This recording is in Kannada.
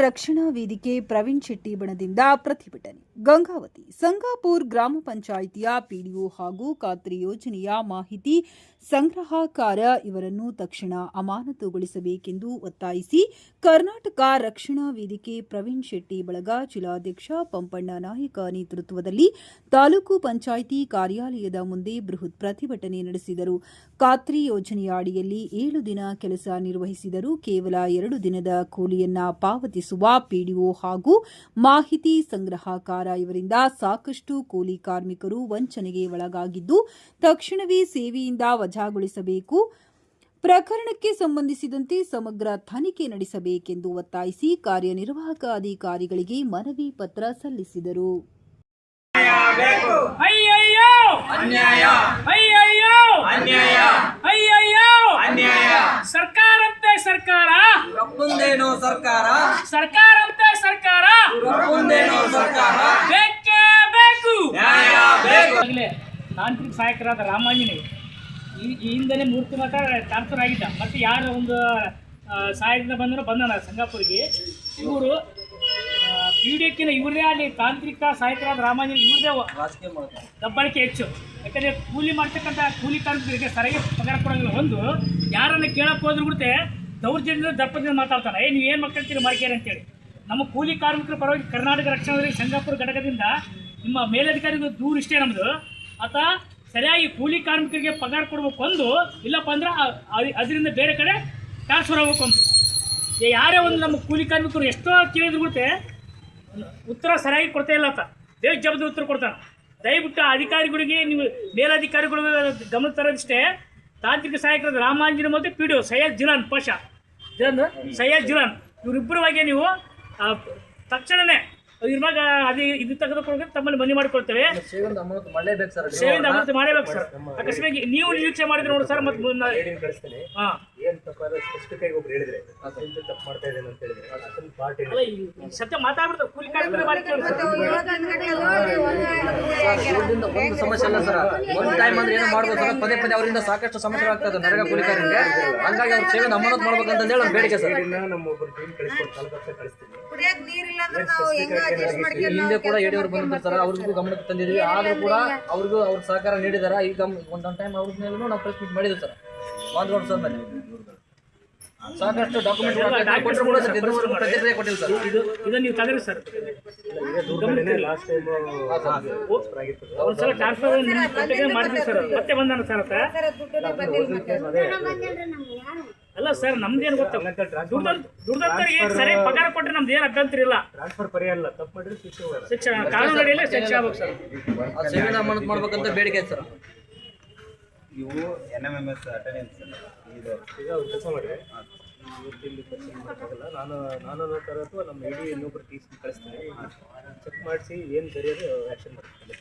ರಕ್ಷಣಾ ವೇದಿಕೆ ಪ್ರವೀಣ್ ಶೆಟ್ಟಿ ಬಣದಿಂದ ಪ್ರತಿಭಟನೆ. ಗಂಗಾವತಿ ಸಂಗಾಪುರ್ ಗ್ರಾಮ ಪಂಚಾಯಿತಿಯ ಪಿಡಿಒ ಹಾಗೂ ಖಾತ್ರಿ ಯೋಜನೆಯ ಮಾಹಿತಿ ಸಂಗ್ರಹಕಾರ ಇವರನ್ನು ತಕ್ಷಣ ಅಮಾನತುಗೊಳಿಸಬೇಕೆಂದು ಒತ್ತಾಯಿಸಿ ಕರ್ನಾಟಕ ರಕ್ಷಣಾ ವೇದಿಕೆ ಪ್ರವೀಣ್ ಶೆಟ್ಟಿ ಬಳಗ ಜಿಲ್ಲಾಧ್ಯಕ್ಷ ಪಂಪಣ್ಣ ನಾಯಕ ನೇತೃತ್ವದಲ್ಲಿ ತಾಲೂಕು ಪಂಚಾಯಿತಿ ಕಾರ್ಯಾಲಯದ ಮುಂದೆ ಬೃಹತ್ ಪ್ರತಿಭಟನೆ ನಡೆಸಿದರು. ಖಾತ್ರಿ ಯೋಜನೆಯ ಅಡಿಯಲ್ಲಿ 7 ದಿನ ಕೆಲಸ ನಿರ್ವಹಿಸಿದರೂ ಕೇವಲ 2 ದಿನದ ಕೂಲಿಯನ್ನ ಪಾವತಿಸುವ ಪಿಡಿಒ ಹಾಗೂ ಮಾಹಿತಿ ಸಂಗ್ರಹಕಾರ ಇವರಿಂದ ಸಾಕಷ್ಟು ಕೂಲಿ ಕಾರ್ಮಿಕರು ವಂಚನೆಗೆ ಒಳಗಾಗಿದ್ದು ತಕ್ಷಣವೇ ಸೇವೆಯಿಂದ ವಜಾಗೊಳಿಸಬೇಕು. ಪ್ರಕರಣಕ್ಕೆ ಸಂಬಂಧಿಸಿದಂತೆ ಸಮಗ್ರ ತನಿಖೆ ನಡೆಸಬೇಕೆಂದು ಒತ್ತಾಯಿಸಿ ಕಾರ್ಯನಿರ್ವಾಹಕ ಅಧಿಕಾರಿಗಳಿಗೆ ಮನವಿ ಪತ್ರ ಸಲ್ಲಿಸಿದರು. ಸರ್ಕಾರಂತೆ ಸರ್ಕಾರ ಕಪ್ಪುಂದೇನೋ ಸರ್ಕಾರ ಸರ್ಕಾರಂತೆ ಸರ್ಕಾರ ಕಪ್ಪುಂದೇನೋ ಸರ್ಕಾರ ಬೇಕೇ ಬೇಕು ನ್ಯಾಯ ಬೇಕು. ತಾಂತ್ರಿಕ ಸಹಾಯಕರಾದ ರಾಮಾಂಜನೇಯ ಈ ಹಿಂದೆನೇ 3 ತಿಂಗಳ ಟ್ರಾನ್ಸ್ಫರ್ ಆಗಿದ್ದ. ಮತ್ತೆ ಯಾರು ಒಂದು ಸಹಾಯದಿಂದ ಬಂದನ ಸಂಗಾಪುರಿಗೆ. ಇವರು ಪಿಡಿಒಕ್ಕಿನ ಇವರೇ ಅಲ್ಲಿ ತಾಂತ್ರಿಕ ಸಹಾಯಕರಾದ ರಾಮಾಂಜನೇಯ ಇವ್ರದೇ ದಬ್ಬಾಳಿಕೆ ಹೆಚ್ಚು. ಯಾಕಂದರೆ ಕೂಲಿ ಮಾಡ್ತಕ್ಕಂಥ ಕೂಲಿ ಕಾರ್ಮಿಕರಿಗೆ ಸರಿಯಾಗಿ ಪಗಾರ ಕೊಡೋಂಗಿಲ್ಲ. ಒಂದು ಯಾರನ್ನ ಕೇಳಕ್ಕೆ ಹೋದ್ರು ಬಿಡುತ್ತೆ ದೌರ್ಜನ್ಯದ ದಪ್ಪದಿಂದ ಮಾತಾಡ್ತಾನೆ. ನೀವು ಏನು ಮಾಡ್ಕೊಳ್ತೀರಿ ಮಾರ್ಕೇರಿ ಅಂತೇಳಿ. ನಮ್ಮ ಕೂಲಿ ಕಾರ್ಮಿಕರ ಪರವಾಗಿ ಕರ್ನಾಟಕ ರಕ್ಷಣಾ ಸಂಗಾಪುರ ಘಟಕದಿಂದ ನಿಮ್ಮ ಮೇಲಧಿಕಾರಿಗಳು ದೂರ ಇಷ್ಟೇ ನಮ್ಮದು. ಆತ ಸರಿಯಾಗಿ ಕೂಲಿ ಕಾರ್ಮಿಕರಿಗೆ ಪಗಾರ ಕೊಡಬೇಕು ಒಂದು, ಇಲ್ಲಪ್ಪ ಅಂದ್ರೆ ಅದರಿಂದ ಬೇರೆ ಕಡೆ ಟ್ರಾನ್ಸ್ಫರ್ ಆಗಬೇಕು ಅಂತ. ಯಾರೇ ಒಂದು ನಮ್ಮ ಕೂಲಿ ಕಾರ್ಮಿಕರು ಎಷ್ಟೋ ಕೇಳಿದ್ರು ಬಿಡುತ್ತೆ ಉತ್ತರ ಸರಿಯಾಗಿ ಕೊಡ್ತಾ ಇಲ್ಲ ಆತ. ಬೇಗ ಜವಾಬ್ದಾರಿ ಉತ್ತರ ಕೊಡ್ತಾನೆ. ದಯವಿಟ್ಟು ಅಧಿಕಾರಿಗಳಿಗೆ ನೀವು ಮೇಲಧಿಕಾರಿಗಳಿಗೆ ಗಮನ ತರೋದಿಷ್ಟೇ. ತಾಂತ್ರಿಕ ಸಹಾಯಕರಾದ ರಾಮಾಂಜನೇಯ ಮತ್ತು ಪಿಡಿಒ ಸೈಯದ್ ಜಿಲಾನ್ ಪಾಷಾ ಸೈಯದ್ ಜಿಲಾನ್ ಇವರಿಬ್ಬರವಾಗಿ ನೀವು ತಕ್ಷಣವೇ ಇದ್ರ ಮ್ಯಾಗ ಇದು ತೆಗೆದುಕೊಳ್ಳೋಕೆ ತಮ್ಮಲ್ಲಿ ಮನವಿ ಮಾಡಿಕೊಳ್ತೇವೆ. ಸೇವೆಯಿಂದ ಅಮಾನತು ಮಾಡಲೇಬೇಕು ಸರ್. ಸೇವೆಯಿಂದ ಅಮಾನತು ಮಾಡಲೇಬೇಕು ಸರ್. ಅಕಸ್ಮಾತ್ ನೀವು ನಿರೀಕ್ಷೆ ಮಾಡಿದ್ರೆ ನೋಡಿ ಸರ್. ಮತ್ತೆ ಹಾಂ ಏನು ತಪ್ಪಾದ ಸ್ಪೆಸಿಫಿಕ್ ಆಗಿ ಒಬ್ರು ಹೇಳಿದ್ರೆ ಅದರಿಂದ ತಪ್ಪು ಮಾಡ್ತಾ ಇದ್ದೇನೆ ಅಂತ ಹೇಳಿದ್ರೆ ಅದನ್ನ ಪಾರ್ಟಿ ಅಲ್ಲ ಈ ಸತ್ಯ ಮಾತಾಡ್ಬಿಡ್ತಾರೆ. ಕೂಲಿ ಕಾರ್ಮಿಕರ ಮಾಡಿ ಒಂದು ಸಮಸ್ಯೆ ಅಲ್ಲ ಸರ್. ಒಂದು ಟೈಮ್ ಅಂದ್ರೆ ಏನೋ ಮಾಡ್ಬೋದು ಸರ್. ಪದೇ ಪದೇ ಅವರಿಂದ ಸಾಕಷ್ಟು ಸಮಸ್ಯೆ ಆಗ್ತದೆ ನರೇಗಾ ಕೂಲಿ ಕಾರ್ಮಿಕರಿಗೆ. ಹಂಗಾಗಿ ಅವ್ರ ಸೇವೆಯಿಂದ ಅಮಾನತು ಮಾಡ್ಬೇಕಂತ ಹೇಳಿ ಒಂದು ಬೇಡಿಕೆ ಸರ್. ನಮ್ಮ ಒಬ್ಬರು ಟೀಮ್ ಕಳಿಸ್ಕೊಂಡು ತಾಲೂಕು ಕಳಿಸ್ತೀವಿ. ಹಿಂದೆ ಕೂಡ ಯಡಿಯೂರು ಬಂದಿದ್ದಾರೆ ಸರ್. ಅವ್ರಿಗೂ ಗಮನಕ್ಕೆ ತಂದಿದ್ವಿ. ಆದ್ರೂ ಕೂಡ ಅವ್ರಿಗೂ ಅವ್ರ ಸಹಕಾರ ನೀಡಿದಾರೆ. ಈಗ ಒಂದೊಂದು ಟೈಮ್ ಅವ್ರ ಮೇಲೂ ನಾವು ಪ್ರೆಸ್ ಮೀಟ್ ಮಾಡಿದ್ವಿ ಸರ್. ಮಾತುಗಳು ಸರ್ ಮೇಲೆ ಸಾಕಷ್ಟು ಡಾಕ್ಯುಮೆಂಟ್ ಕೊಟ್ಟರು ಕೂಡ ಪ್ರತಿಕ್ರಿಯೆ ಕೊಟ್ಟಿಲ್ಲ ಸರ್. ಇದನ್ನು ನೀವು ತಂದ್ರಿ ಸರ್. ಲಾಸ್ಟ್ ಟೈಮ್ ಒಂದ್ಸಲ ಟ್ರಾನ್ಸ್ಫರ್ ಮಾಡಿದ್ವಿ ಸರ್. ಮತ್ತೆ ಬಂದಾನ ಸರ್ ಅಂತ. ಅಲ್ಲ ಸರ್ ನಮ್ದೇನು ಗೊತ್ತಾ ದುಡ್ಡಂತರಿಗೆ ಸರಿ ಪಗಾರ ಕೊಟ್ಟರೆ ನಮ್ದು ಏನು ಅಭ್ಯಂತರ ಇಲ್ಲ. ಟ್ರಾನ್ಸ್ಫರ್ ಪರಿಹಾರ ಇಲ್ಲ. ತಪ್ಪು ಮಾಡಿದ್ರೆ ಶಿಕ್ಷೆ ಕಾನೂನು ಅಡಿಯಲ್ಲೇ ಶಿಕ್ಷೆ ಆಗ್ಬೇಕು ಸರ್. ಸೇವೆಯಿಂದ ಅಮಾನತು ಮಾಡ್ಬೇಕಂತ ಬೇಡಿಕೆ ಸರ್. ಇವು NMMS ಅಟೆಂಡೆನ್ಸ್ ಇದು ಈಗ ಅವ್ರು ಕೆಲಸ ಮಾಡಿದ್ರೆ ಇವತ್ತಿಲ್ಲಿ ಪರ್ಸನ್ ಮಾಡೋಕ್ಕಾಗಲ್ಲ. ನಾನು ನೋಡ್ತಾರೆ ಅಥವಾ ನಮ್ಮ ಇಡೀ ಇನ್ನೊಬ್ಬರು ಟೀಸ್ ಕಳಿಸ್ತೀನಿ. ಚೆಕ್ ಮಾಡಿಸಿ ಏನು ಸರಿಯಾದ ಆ್ಯಕ್ಷನ್ ಮಾಡ್ತೀನಿ.